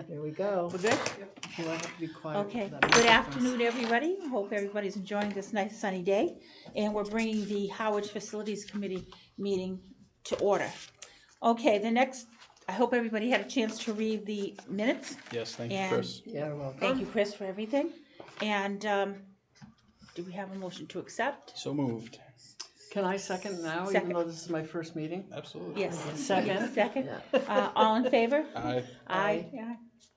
There we go. We're good? Do I have to be quiet? Okay, That good makes a afternoon, everybody. Hope everybody's enjoying this nice sunny day. And we're bringing the Harwich Facilities Committee meeting to order. Okay, the next, I hope everybody had a chance to read the minutes. Yes, thank you, And Chris. Yeah, well, Thank you, Chris, for everything. And do we have a motion to accept? So moved. Can I second now, Second. even though this is my first meeting? Absolutely. Yes. Second. Second. yeah. All in favor? Aye. Aye.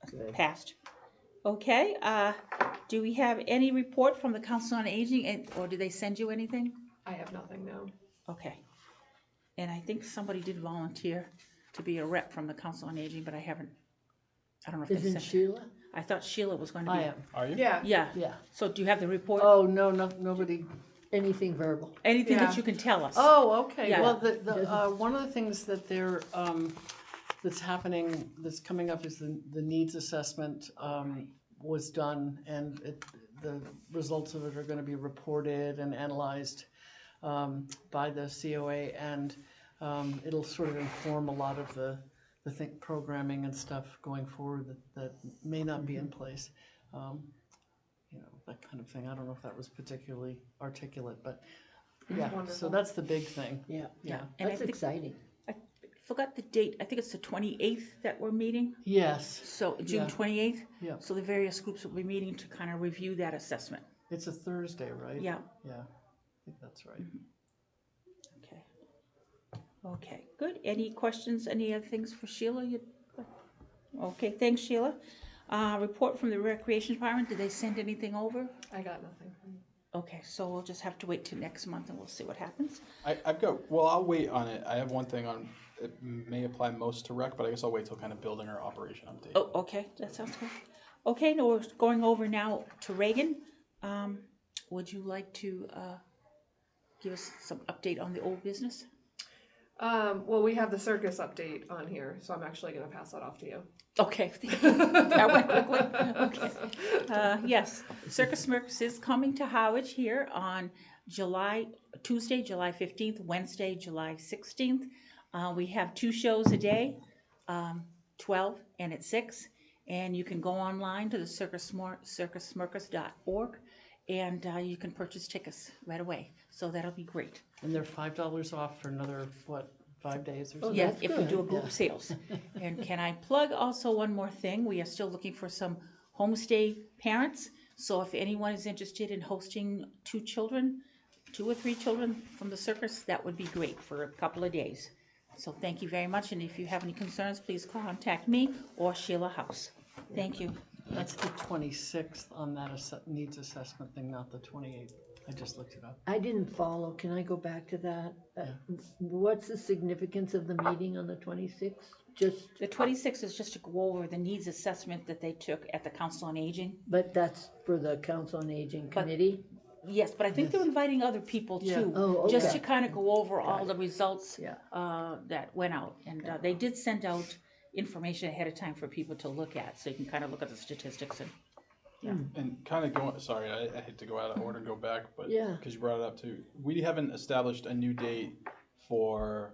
Good. Passed. Okay, do we have any report from the Council on Aging, or did they send you anything? I have nothing now. Okay. And I think somebody did volunteer to be a rep from the Council on Aging, but I don't know if they Isn't sent. Sheila? I thought Sheila was going to be. I am. Are you? Yeah. Yeah. Yeah. So do you have the report? Oh, no, nobody. Anything verbal? Anything Yeah. that you can tell us? Oh, okay. Yeah. Well, one of the things that they're, that's happening, that's coming up is the needs assessment, was done, and the results of it are gonna be reported and analyzed, by the COA, and, it'll sort of inform a lot of the programming and stuff going forward that may not be in place. You know, that kind of thing. I don't know if that was particularly articulate, but yeah, so Wonderful. that's the big thing. Yeah. Yeah. And I That's think- exciting. I forgot the date. I think it's the 28th that we're meeting. Yes, So June Yeah. 28th? Yeah. So the various groups will be meeting to kind of review that assessment. it's a Thursday, right? Yeah. Yeah, I think that's right. Okay. Okay, good. Any questions, any other things for Sheila? Okay, thanks, Sheila. Report from the Recreation Department. Did they send anything over? I got nothing. Okay, so we'll just have to wait till next month and we'll see what happens. I'll wait on it. I have one thing on, it may apply most to rec, but I guess I'll wait till kind of building or operation update. Oh, okay, that sounds good. Okay, now we're going over now to Reagan. Would you like to give us some update on the old business? Well, we have the circus update on here, so I'm actually going to pass that off to you. Okay, that went quickly. Okay. Yes, Circus Smirks is coming to Harwich here on Tuesday, July 15th, Wednesday, July 16th. We have 2 shows a day, 12 and at 6. And you can go online to the circussmirkers.org and you can purchase tickets right away. So that'll be great. And they're $5 off for another, 5 days or Oh, something? Yeah, that's if we good, do a group yeah. sales. And can I plug also one more thing? We are still looking for some homestay parents. So if anyone is interested in hosting 2 or 3 children from the circus, that would be great for a couple of days. So thank you very much. And if you have any concerns, please contact me or Sheila House. Thank you. That's the 26th on that needs assessment thing, not the 28th. I just looked it up. I didn't follow. Can I go back to that? What's the significance of the meeting on the 26th? Just, The 26th is just to go over the needs assessment that they took at the Council on Aging. but that's for the Council on Aging Committee? Yes, but I think they're inviting other people Yeah. too. Oh, Just okay. to kind of go over all the results Yeah. that went out. And they did send out information ahead of time for people to look at, so you can kind of look at the statistics and, And kind of going, sorry, I hate to go out of order and go back, but Yeah. because you brought it up too, we haven't established a new date for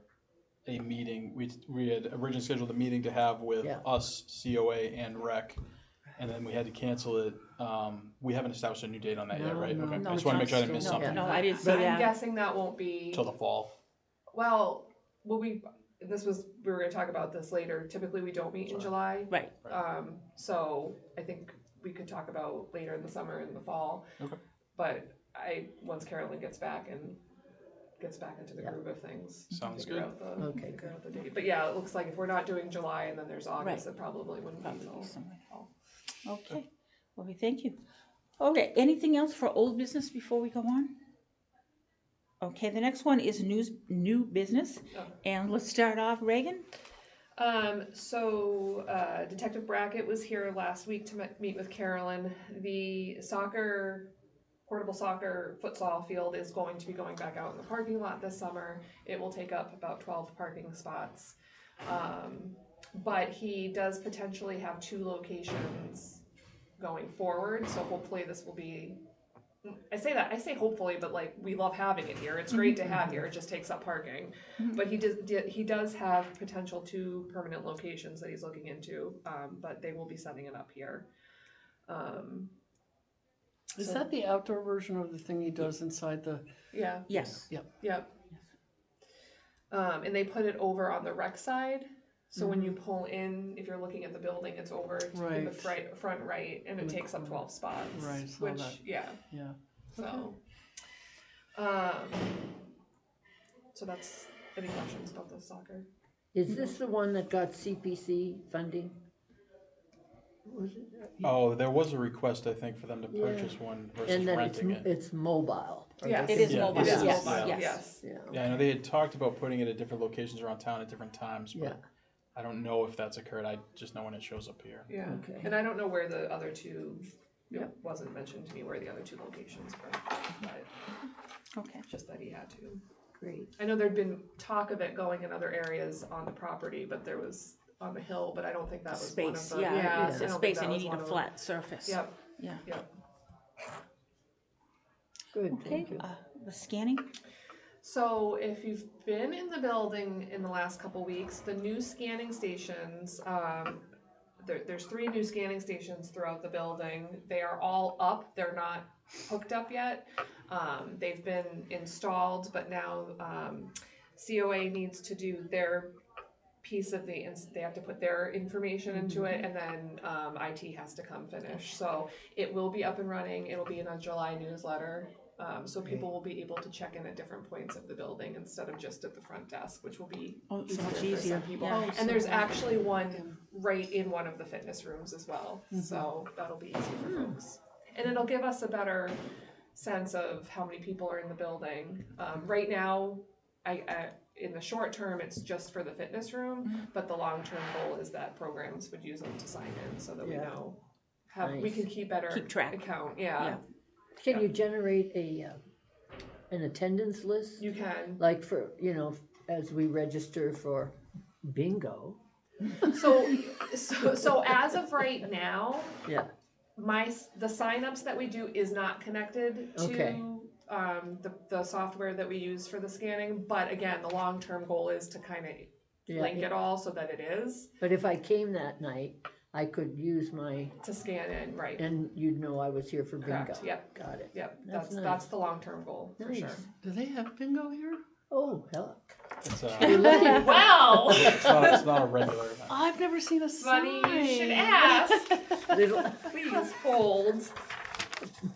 a meeting. We had originally scheduled a meeting to have with Yeah. us, COA and rec, and then we had to cancel it. We haven't established a new date on that yet, No, right? no. Okay. No, I just want to make sure I didn't no, miss something no, I didn't see I'm that. guessing that won't be. till the fall. Well, we were going to talk about this later. Typically, we don't meet in July. Right, So I think we could talk about later in the summer and the fall. Okay. But once Carolyn gets back into the groove of things. Sounds figure good. out the Okay, figure out the date. But yeah, it looks like if we're not doing July and then there's August, Right. it probably wouldn't be probably till somewhere. fall. Okay, well, thank you. Okay, anything else for old business before we go on? Okay, the next one is new business, and let's start off, Reagan. So Detective Brackett was here last week to meet with Carolyn. The portable soccer futsal field is going to be going back out in the parking lot this summer. It will take up about 12 parking spots. But he does potentially have 2 locations going forward, so hopefully this will be I say hopefully, but like we love having it here. It's great to have here. It just takes up parking. But he does have potential 2 permanent locations that he's looking into. But they will be setting it up here. Is So- that the outdoor version of the thing he does inside the? Yeah. Yes. Yep. And they put it over on the rec side. So when you pull in, if you're looking at the building, it's over in the front right, and it takes up 12 spots. Right, saw Which, that. yeah. Yeah. So, so that's, any questions about the soccer? Is this the one that got CPC funding? Was it? Oh, there was a request, I think, for them to Yeah. purchase one versus And then it's, renting it. it's mobile. or Yes. they It can- is Yeah, mobile. It is Yes. mobile, Yes. yes. Yeah. Yeah, I know they had talked about putting it at different locations around town at different times, but Yeah. I don't know if that's occurred. I just know when it shows up here. Yeah. Okay. And I don't know where the other 2, it Yep. wasn't mentioned to me where the other 2 locations were, but Okay. just that he had to. Great. I know there'd been talk of it going in other areas on the property, but there was on the hill, but I don't think that was one of Space, the. yeah, it's I a don't think space that and you was need one a of flat surface. Yep, Yeah. yep. Good, Okay, thank you. the scanning, So if you've been in the building in the last couple weeks, the new scanning stations, there's 3 new scanning stations throughout the building. They are all up, they're not hooked up yet. They've been installed, but now, COA needs to do their piece of they have to put their information into it, and then, IT has to come finish. So it will be up and running, it'll be in a July newsletter. So people will be able to check in at different points of the building instead of just at the front desk, which will be oh, so easier much for easier, some people. yeah. And there's actually one right in one of the fitness rooms as well, so that'll be easy for folks. And it'll give us a better sense of how many people are in the building. Right now, I in the short term, it's just for the fitness room, but the long-term goal is that programs would use them to sign in so that we Yeah. know, we Nice. can keep better Keep track. account, Yeah. Can you generate an attendance list? You can. Like for, as we register for bingo? So as of right now, Yeah, the signups that we do is not connected to Okay. The software that we use for the scanning, but again, the long-term goal is to kind of link yeah. it all so that it is But if I came that night, I could use to scan in, right? and you'd know I was here for bingo. Correct, yep. Got it. Yep, That's that's nice. the long-term goal for Nice. sure. Do they have bingo here? Oh, heck. It's, Well, it's not a regular event. I've never seen a sign. funny you should ask. Little Please hold.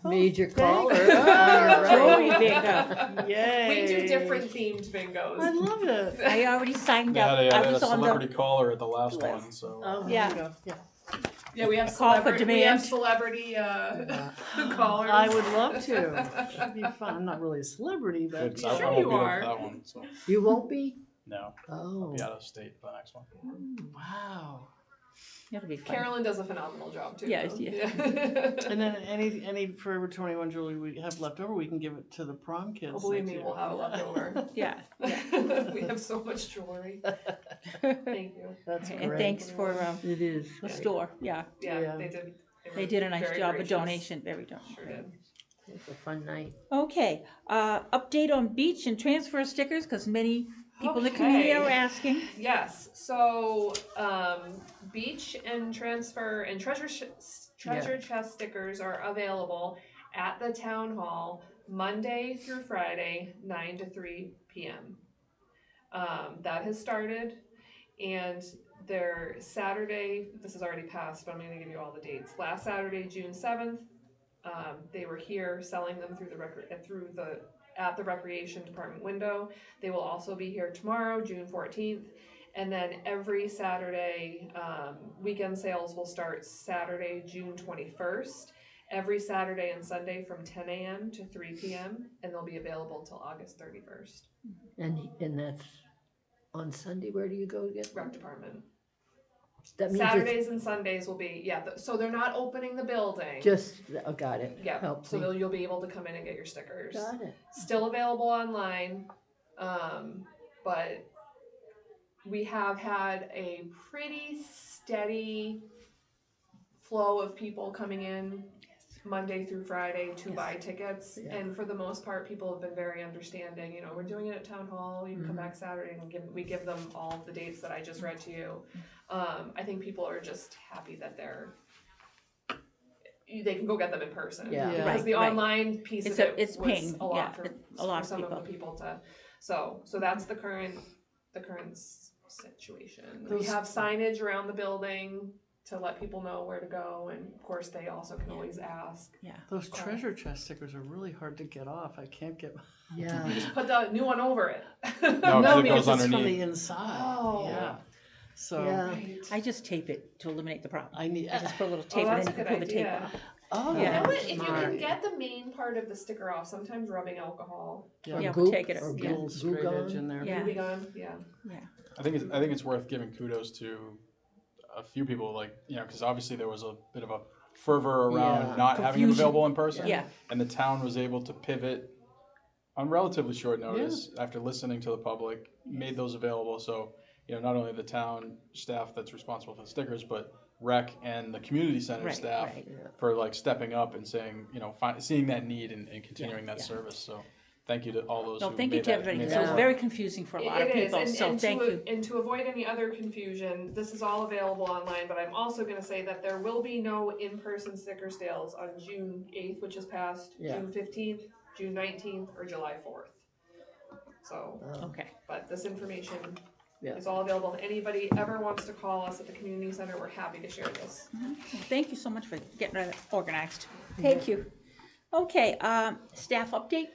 major thank caller. you. on your Joey right. bingo, Yay. We do different themed I bingos. love it. I already signed up, Yeah, they I had a was on the, celebrity caller at the last one, so. Oh, Yeah. Bingo. Yeah. Yeah, we have Call for we have demand. celebrity callers. I would love to. It'd be fun. I'm not really a celebrity, but Good, so Sure I won't you be there are. for that one, so, You won't be? no, Oh. I'll be out of state for the next one. wow. it'll be fun. Carolyn does a phenomenal job too. Yeah, though. yeah. And then any Forever 21 jewelry we have left over, we can give it to the prom kids. Oh, believe next me, year. we'll have it left over. Yeah, We have so much jewelry. Thank you. That's and great. thanks for, It is. the store, yeah, Yeah, Yeah. they they did a nice very job, a gracious. donation, very Sure did. It's a fun night. Okay, update on beach and transfer stickers, cause many people in the community Okay. are asking. Yes, so, beach and transfer and treasure chest stickers are available at the town hall Monday through Friday, 9 to 3 p.m. That has started, and their Saturday, this is already passed, but I'm gonna give you all the dates. Last Saturday, June 7th, they were here selling them at the recreation department window. They will also be here tomorrow, June 14th. And then every Saturday, weekend sales will start Saturday, June 21st. Every Saturday and Sunday from 10 a.m. to 3 p.m. And they'll be available till August 31st. And that's on Sunday. Where do you go get them? Rec department. That means Saturdays and Sundays will be, so they're not opening the building. it's just, oh, got it. Yeah, Helps so me. you'll be able to come in and get your stickers. Got it. Still available online, but we have had a pretty steady flow of people coming in. Monday through Friday to Yes. buy tickets. Yeah. And for the most part, people have been very understanding. You know, we're doing it at Town Hall. You can come back Saturday and we give them all of the dates that I just read to you. I think people are just happy that they can go get them in person. Yeah. Because Right, the right. online piece It's of a- it it's was paying, a lot yeah, for, a lot for of some people. of the people to, so that's the current situation. We Those- have signage around the building to let people know where to go, and of course, they also can always ask. Yeah. Those treasure chest stickers are really hard to get off. I can't get. Yeah. Put the new one over it. No, No, it because goes it's from underneath. the inside. Oh. Yeah. So Yeah. Right. I just tape it to eliminate the problem. I need. I just put a little tape and that's then a you can good pull the tape idea. off. Oh, You Yeah. know what? If you can smart. get the main part of the sticker off, sometimes rubbing alcohol Yeah. Yeah, Goop we'll take it. or Yeah. Little straight Glugon. edge in there. Yeah. will be gone. Yeah. Yeah. I think it's worth giving kudos to a few people, like, you know, because obviously there was a bit of a fervor around Yeah. not having them Confusion. available in person, Yeah. and the town was able to pivot on relatively short notice after listening to the public, made those available. So, you know, not only the town staff that's responsible for the stickers, but rec and the community center Right, staff right. for like stepping up and saying, you know, seeing that need and continuing that yeah. service. So, thank you to all those. No, who thank you made to that- everybody. made So that it's work. very confusing for a lot of It is, people, so and thank you. And to avoid any other confusion, this is all available online, but I'm also gonna say that there will be no in-person sticker sales on June 8th, which is past, Yeah. June 15th, June 19th, or July 4th. So, Okay. but this information Yeah. is all available. If anybody ever wants to call us at the community center, we're happy to share this. Well, thank you so much for getting that organized. Thank you. Okay, staff update?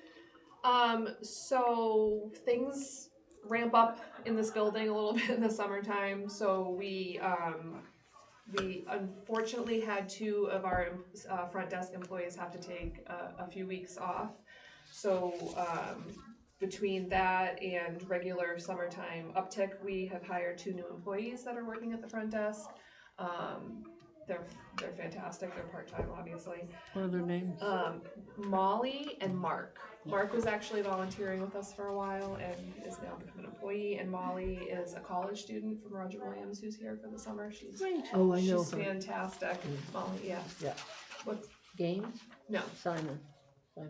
So things ramp up in this building a little bit in the summertime, so we unfortunately had two of our front desk employees have to take a few weeks off. So between that and regular summertime uptick, we have hired two new employees that are working at the front desk. They're fantastic. They're part-time, obviously. What are their names? Molly and Mark. Mark was actually volunteering with us for a while and is now become an employee. And Molly is a college student from Roger Williams who's here for the summer. She's Oh, I know she's her. fantastic. Molly, yeah. Yeah. What? Games? No. Simon. No,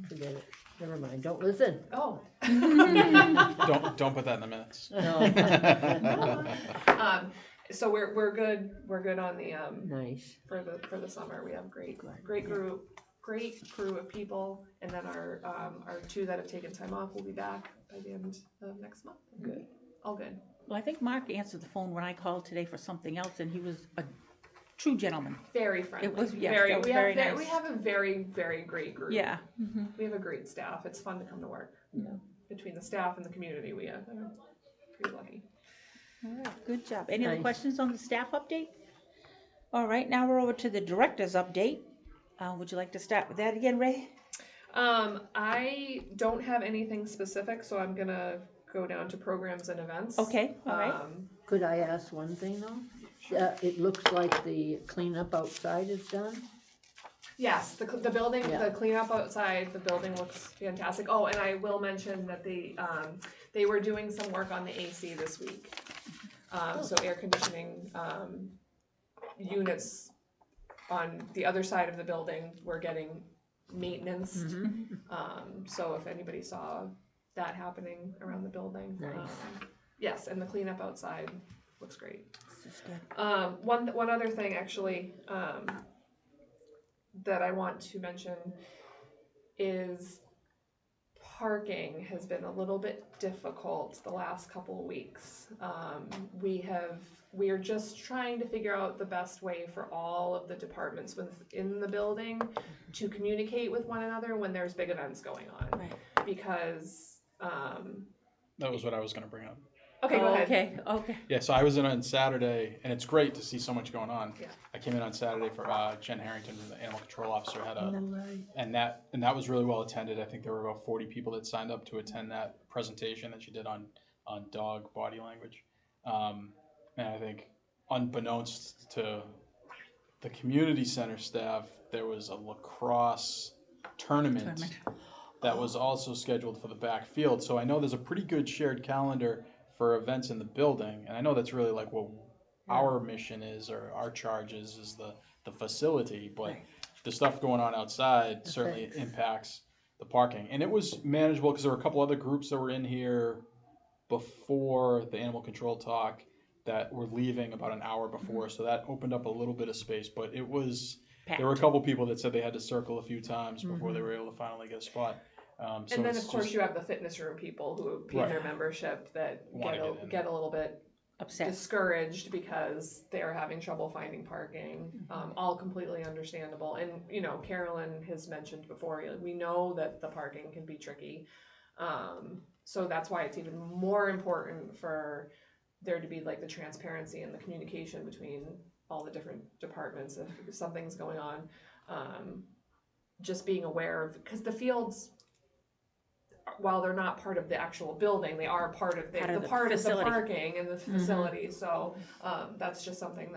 forget it. Never mind. Don't listen. Oh. Don't put that in the minutes. No. So we're good. We're good on the Nice. for the summer. We have great group, great crew of people, and then our two that have taken time off will be back by the end of next month. Good. All good. Well, I think Mark answered the phone when I called today for something else, and he was a true gentleman. Very friendly. It was- yes, very. that was We very have nice. we have a very great group. Yeah. We have a great staff. It's fun to come to work. Yeah. Between the staff and the community, we are pretty lucky. All right, good job. Any other Nice. questions on the staff update? All right, now we're over to the director's update. Would you like to start with that again, Ray? I don't have anything specific, so I'm gonna go down to programs and events. Okay, all right. Could I ask one thing though? It looks like the cleanup outside is done. Yes, the building, Yeah. the cleanup outside, the building looks fantastic. Oh, and I will mention that they were doing some work on the AC this week. So air conditioning, units on the other side of the building were getting maintenance. So if anybody saw that happening around the building. Nice. Yes, and the cleanup outside looks great. This is good. One other thing actually, that I want to mention is parking has been a little bit difficult the last couple of weeks. We are just trying to figure out the best way for all of the departments within the building to communicate with one another when there's big events going on. Right. Because, That was what I was going to bring up. okay, go ahead. Okay. Yeah, so I was in on Saturday, and it's great to see so much going on. Yeah. I came in on Saturday for Jen Harrington, the animal control officer, had a, Right. and that was really well attended. I think there were about 40 people that signed up to attend that presentation that she did on dog body language. And I think, unbeknownst to the community center staff, there was a lacrosse tournament that was also scheduled for the back field. So I know there's a pretty good shared calendar for events in the building, and I know that's really like what our mission is, or our charge is the facility, but the stuff going on outside certainly Affects. impacts the parking. And it was manageable because there were a couple other groups that were in here before the animal control talk that were leaving about an hour before, so that opened up a little bit of space. But it was there were a couple people that said they had to circle a few times before they were able to finally get a spot. So And then it's of course just you have the fitness room people who have paid Right. their membership that Wanna get in. get a little bit Upset. discouraged because they're having trouble finding parking. All completely understandable. And you know, Carolyn has mentioned before, we know that the parking can be tricky. So that's why it's even more important for there to be like the transparency and the communication between all the different departments if something's going on. Just being aware of, because the fields, while they're not part of the actual building, they are part of the facility. parking and the facility. So that's just something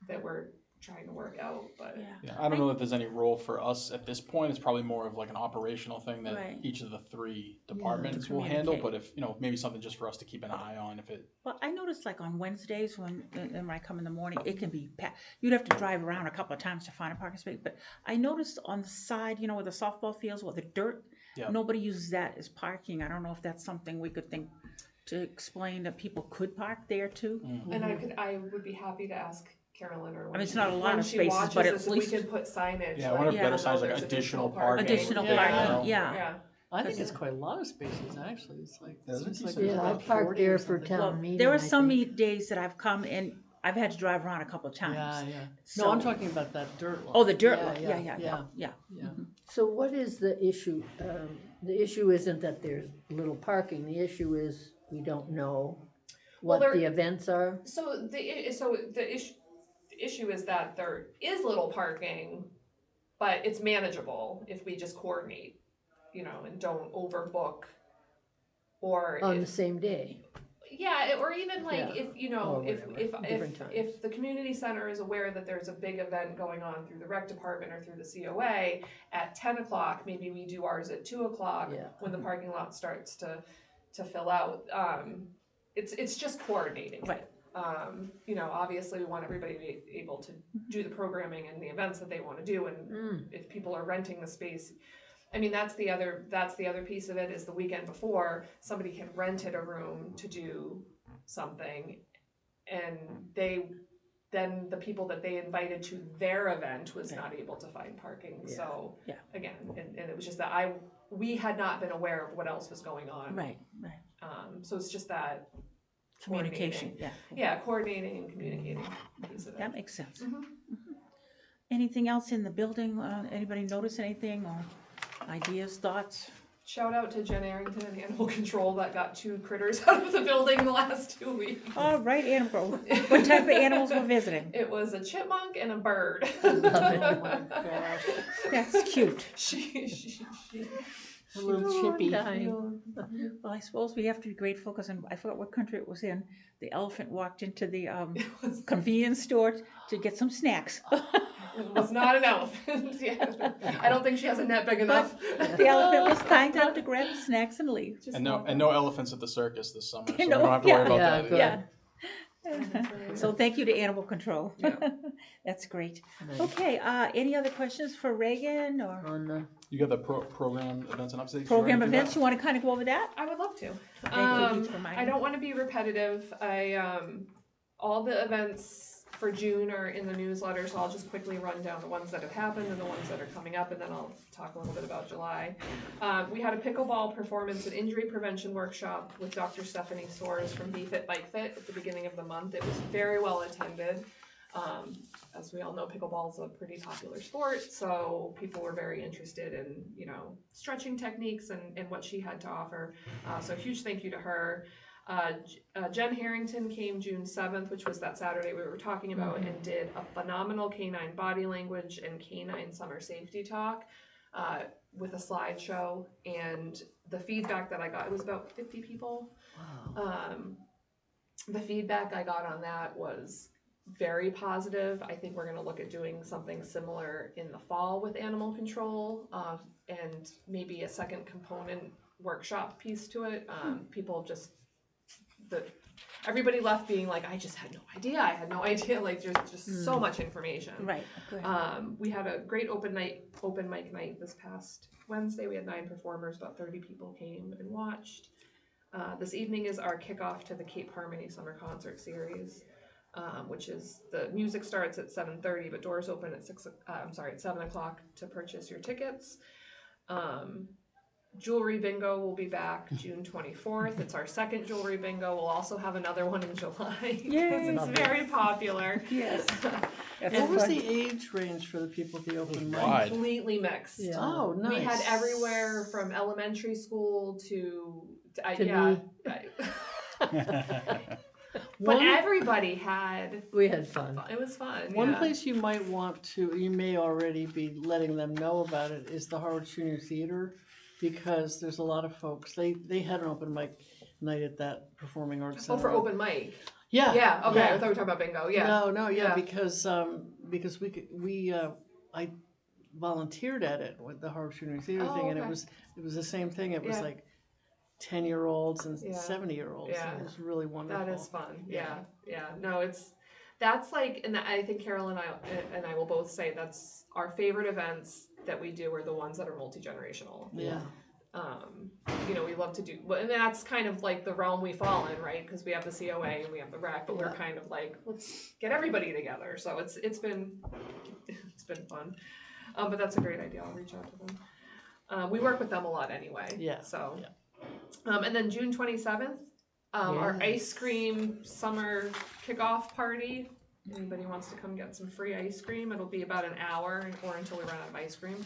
that we're trying to work out. But yeah, I don't know that there's any role for us at this point. It's probably more of like an operational thing that Right. each of the three departments will handle. But if maybe something just for us to keep an eye on if it. Well, I noticed like on Wednesdays when I come in the morning, it can be packed. You'd have to drive around a couple of times to find a parking space. But I noticed on the side, where the softball fields, where the dirt, nobody uses that as parking. I don't know if that's something we could think to explain that people could park there too. and I would be happy to ask Carolyn or when it's not a lot when of she spaces, watches but at this, if least- we can put signage. Yeah, I wonder if better so signs like there's additional parking. Additional Yeah. parking, yeah. Yeah. I think it's quite a lot of spaces, actually. It's like, There's a seems like decent there's Yeah, I about parked 40 or there for something. town Well, meeting. there are I some think. days that I've come and I've had to drive around a couple of times. Yeah, yeah. So- No, I'm talking about that dirt lot. Oh, the dirt Yeah, lot. yeah, Yeah. yeah. So what is the issue? The issue isn't that there's little parking, the issue is we don't know what there- the events are. So the issue is that there is little parking, but it's manageable if we just coordinate, and don't overbook. Or On the same day. yeah, or even like Yeah. if Or if whatever, different times. if the community center is aware that there's a big event going on through the rec department or through the COA at 10 o'clock, maybe we do ours at 2 o'clock Yeah. when the parking lot starts to fill out. It's just coordinating. Right. Obviously we want everybody to be able to do the programming and the events that they want to do, and if people are renting the space. I mean, that's the other piece of it, is the weekend before somebody had rented a room to do something, and then the people that they invited to their event was not able to find parking. Yeah. So Yeah. again, and it was just that we had not been aware of what else was going on. Right. So it's just that Communication. Yeah. coordinating and communicating piece of it. That makes sense. Mhm. Anything else in the building? Anybody notice anything or ideas, thoughts? Shout out to Jen Arrington and Animal Control that got 2 critters out of the building in the last 2 weeks. All right, animal. What type of animals were visiting? It was a chipmunk and a bird. I love it. Oh my gosh. That's cute. she A little chippy. Well, I suppose we have to be grateful because I forgot what country it was in. The elephant walked into the convenience store to get some snacks. It was not an elephant. Yeah. I don't think she has a net big enough. The elephant was kind enough to grab the snacks and leave. Just And no elephants at the circus this summer, so we No, don't have to worry about yeah, that. good. Yeah. Right. So thank you to Animal Control. Yeah. That's great. Nice. Okay, any other questions for Reagan or On the, You got the program events and updates? program events? You want to kind of go over that? I would love to. Thank you for reminding I don't want to be repetitive. All the events for June are in the newsletter, so I'll just quickly run down the ones that have happened and the ones that are coming up, and then I'll talk a little bit about July. We had a pickleball performance and injury prevention workshop with Dr. Stephanie Soares from BeFit Bike Fit at the beginning of the month. It was very well attended. As we all know, pickleball is a pretty popular sport, so people were very interested in, stretching techniques and what she had to offer. So huge thank you to her. Jen Harrington came June 7th, which was that Saturday we were talking about, and did a phenomenal canine body language and canine summer safety talk with a slideshow. And the feedback that I got, it was about 50 people. wow. The feedback I got on that was very positive. I think we're going to look at doing something similar in the fall with animal control, and maybe a second component workshop piece to it. People just, everybody left being like, I just had no idea. I had no idea. Like, there's just so much information. Right, good. We had a great open mic night this past Wednesday. We had 9 performers, about 30 people came and watched. This evening is our kickoff to the Cape Harmony Summer Concert Series, which is the music starts at 7:30, but doors open at 7 o'clock to purchase your tickets. Jewelry bingo will be back June 24th. It's our second jewelry bingo. We'll also have another one in July because it's very popular. Yes. What was the age range for the people at the open mic? Wide. Completely mixed. Yeah. Oh, nice. We had everywhere from elementary school to me. But One- everybody had. We had fun. It was fun. One yeah. place you might want to, you may already be letting them know about it, is the Harwich Junior Theater, because there's a lot of folks, they had an open mic night at that Performing Arts Center. Oh, for open mic. Yeah. Yeah. Okay. yeah. I thought we were talking about bingo. Yeah. No, Yeah. because I volunteered at it with the Harwich Junior Theater Oh, thing, and okay. it was the same thing. It was Yeah. like 10-year-olds and Yeah. 70-year-olds. Yeah. It was really wonderful. That is fun. Yeah. Yeah. No, that's like, and I think Carol and I will both say that's our favorite events that we do are the ones that are multi-generational. Yeah. We love to do, and that's kind of like the realm we fall in, right? Because we have the COA and we have the REC, but we're kind of like, let's get everybody together. So it's been fun. But that's a great idea. I'll reach out to them. We work with them a lot anyway. Yeah. So, Yeah. And then June 27th, our ice cream summer kickoff party. Anybody wants to come get some free ice cream? It'll be about an hour or until we run out of ice cream.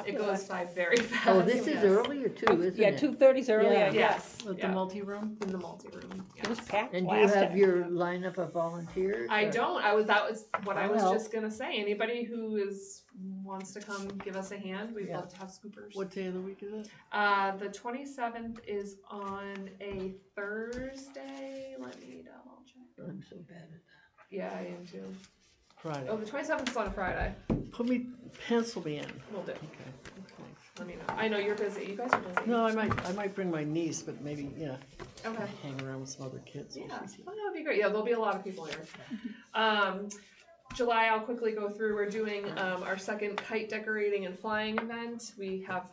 It goes by very fast. Oh, this is yes. earlier too, isn't Yeah, it? 2:30's earlier, Yeah. Yes. At the yeah. multi-room? In the multi-room. It was Yes. packed And do you last have time. your lineup of volunteers? I or- don't. That was what I was Well. just gonna say. Anybody who wants to come give us a hand, we'd Yeah. love to have scoopers. What day of the week is it? The 27th is on a Thursday. Let me double check. I'm so bad at Yeah, I am too. Friday. Oh, the 27th is on a Friday. Pencil me in. We'll do. Okay. Let me know. I know you're busy. You guys are busy. No, I might bring my niece, but maybe, Okay. hang around with some other kids. Yeah, that would be great. Yeah, there'll be a lot of people here. July, I'll quickly go through. We're doing our second kite decorating and flying event. We have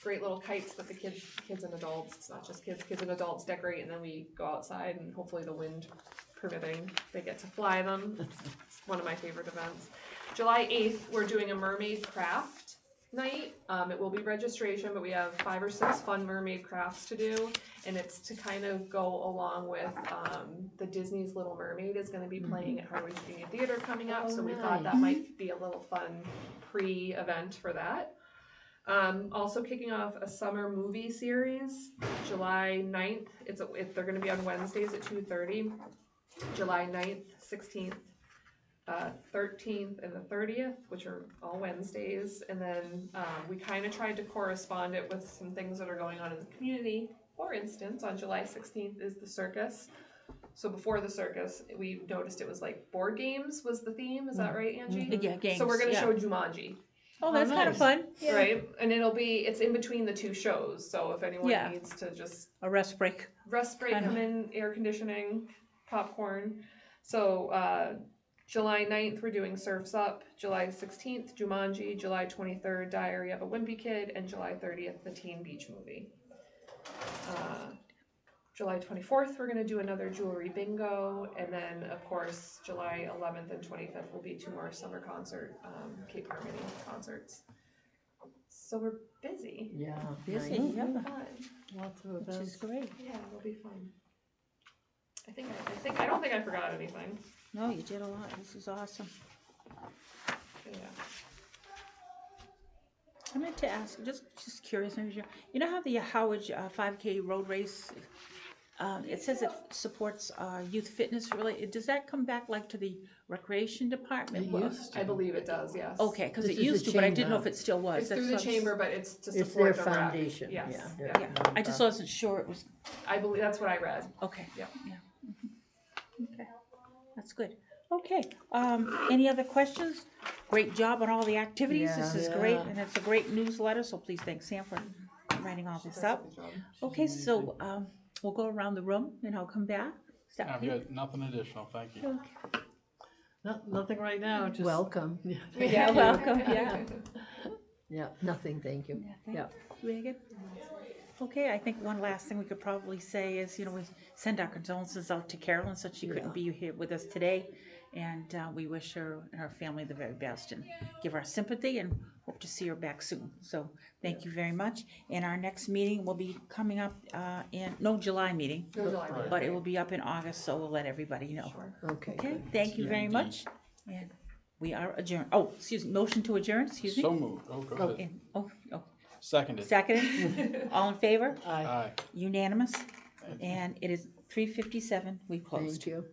great little kites that the kids and adults, it's not just kids and adults decorate, and then we go outside and hopefully the wind permitting, they get to fly them. It's one of my favorite events. July 8th, we're doing a mermaid craft night. It will be registration, but we have 5 or 6 fun mermaid crafts to do, and it's to kind of go along with the Disney's Little Mermaid is going to be playing at Harwich Junior Theater coming up, so we thought that might be a little fun pre-event for that. Also kicking off a summer movie series, July 9th. They're going to be on Wednesdays at 2:30. July 9th, 16th, 13th, and the 30th, which are all Wednesdays. And then we kind of tried to correspond it with some things that are going on in the community. For instance, on July 16th is the circus. So before the circus, we noticed it was like board games was the theme. Is that right, Angie? Yeah, games. So we're going to yeah. show Jumanji. Oh, that's kind of nice. fun. Yeah. Right, and it's in between the 2 shows, so if anyone Yeah. needs to just A rest break. rest break, Kinda. come in, air conditioning, popcorn. So July 9th, we're doing Surf's Up, July 16th, Jumanji, July 23rd, Diary of a Wimpy Kid, and July 30th, the Teen Beach Movie. July 24th, we're going to do another jewelry bingo, and then, of course, July 11th and 25th will be 2 more summer Cape Harmony concerts. So we're busy. Yeah. Busy, nice. yeah. Fun. Lots of Which is events. great. Yeah, it'll be fun. I don't think I forgot anything. No, you did a lot. This is awesome. Yeah. I meant to ask, just curious, maybe you know how the Harwich 5K road race, it says it supports youth fitness related. Does that come back like to the recreation department? It Well, used to. I believe it does, yes. Okay, because This it is used the to, but I didn't know chamber. if it still was. It's through the what I was- chamber, but it's to It's their support the rec. foundation. Yes. Yeah. Yeah. their Yeah, I just wasn't sure it was, I believe that's what I read. okay. Yeah. Okay, that's good. Okay, any other questions? Great job on all the activities. This is great, Yeah. and it's a great newsletter, so please thank Sam for writing all this That's up. a good job. Okay, so we'll go around the room and I'll come back. Is that I've okay? got nothing additional, thank you. Nothing right now, just. Welcome. Yeah, welcome, yeah. Yeah, nothing, thank you. Yeah. Very good. Okay, I think one last thing we could probably say is, we send our condolences out to Carolyn, since she couldn't be here with us today. And we wish her and her family the very best and give our sympathy and hope to see her back soon. So thank you very much. And our next meeting will be coming up July meeting, but it will be up in August, so we'll let everybody know. Okay. Okay, thank you very much. And we are adjourned. Oh, excuse me, motion to adjourn, excuse me. So moved. Oh, go ahead. And- Oh, Seconded. seconded? All in favor? Aye. Aye. Unanimous? And it is 3:57, we closed. Thank you.